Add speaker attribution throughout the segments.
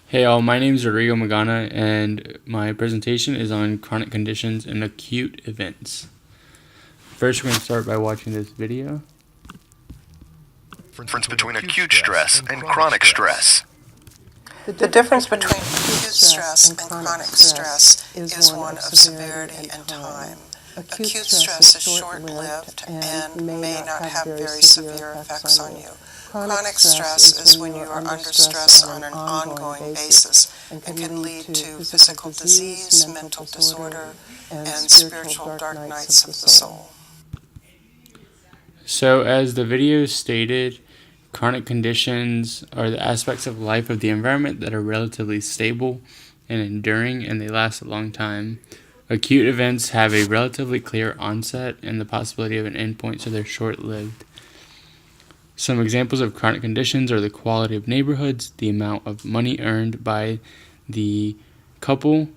Speaker 1: Hey all, my name is Rodrigo Magana and my presentation is on chronic conditions and acute events. First, we're going to start by watching this video.
Speaker 2: Difference between acute stress and chronic stress.
Speaker 3: The difference between acute stress and chronic stress is one of severity and time. Acute stress is short-lived and may not have very severe effects on you. Chronic stress is when you are under stress on an ongoing basis and can lead to physical disease, mental disorder, and spiritual dark nights of the soul.
Speaker 1: So, as the video stated, chronic conditions are the aspects of life of the environment that are relatively stable and enduring, and they last a long time. Acute events have a relatively clear onset and the possibility of an endpoint, so they're short-lived. Some examples of chronic conditions are the quality of neighborhoods, the amount of money earned by the couple,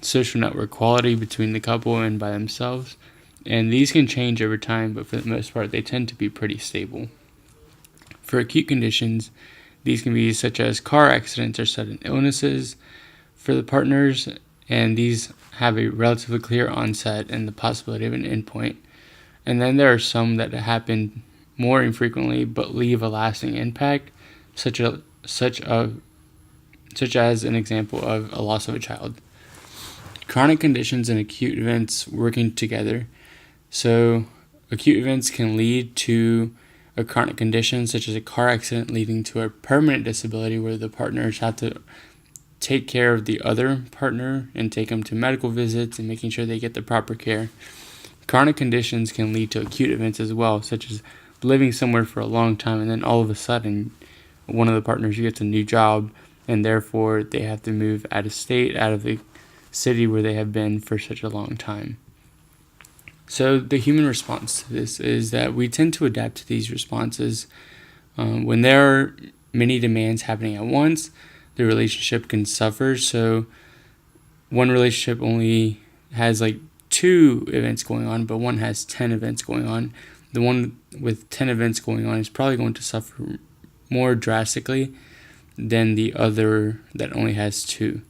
Speaker 1: social network quality between the couple and by themselves, and these can change over time, but for the most part, they tend to be pretty stable. For acute conditions, these can be such as car accidents or sudden illnesses for the partners, and these have a relatively clear onset and the possibility of an endpoint. And then there are some that happen more infrequently but leave a lasting impact, such as an example of a loss of a child. Chronic conditions and acute events working together. So acute events can lead to a chronic condition, such as a car accident leading to a permanent disability where the partners have to take care of the other partner and take them to medical visits and making sure they get the proper care. Chronic conditions can lead to acute events as well, such as living somewhere for a long time and then all of a sudden one of the partners gets a new job and therefore they have to move out of state, out of the city where they have been for such a long time. So the human response to this is that we tend to adapt to these responses. When there are many demands happening at once, the relationship can suffer. So one relationship only has like 2 events going on, but one has 10 events going on. The one with 10 events going on is probably going to suffer more drastically than the other that only has 2.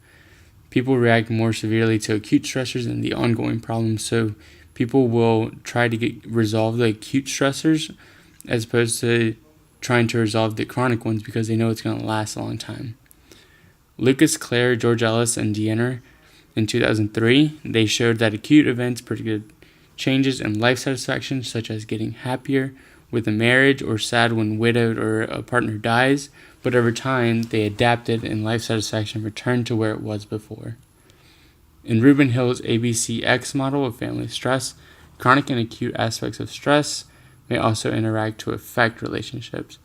Speaker 1: People react more severely to acute stressors than the ongoing problems, so people will try to resolve the acute stressors as opposed to trying to resolve the chronic ones because they know it's going to last a long time. Lucas, Clare, George Ellis, and Diener in 2003, they showed that acute events predicted changes in life satisfaction, such as getting happier with a marriage or sad when widowed or a partner dies, but over time they adapted and life satisfaction returned to where it was before. In Rubin Hill's ABCX model of family stress, chronic and acute aspects of stress may also interact to affect relationships.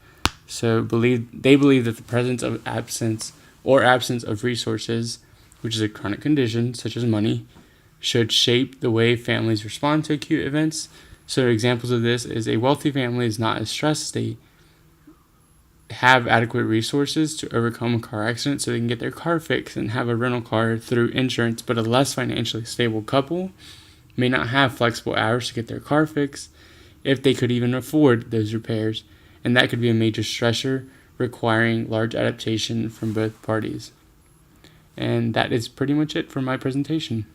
Speaker 1: So they believe that the presence of absence of resources, which is a chronic condition such as money, should shape the way families respond to acute events. So examples of this is a wealthy family is not as stressed. They have adequate resources to overcome a car accident so they can get their car fixed and have a rental car through insurance, but a less financially stable couple may not have flexible hours to get their car fixed if they could even afford those repairs, and that could be a major stressor requiring large adaptation from both parties. And that is pretty much it for my presentation.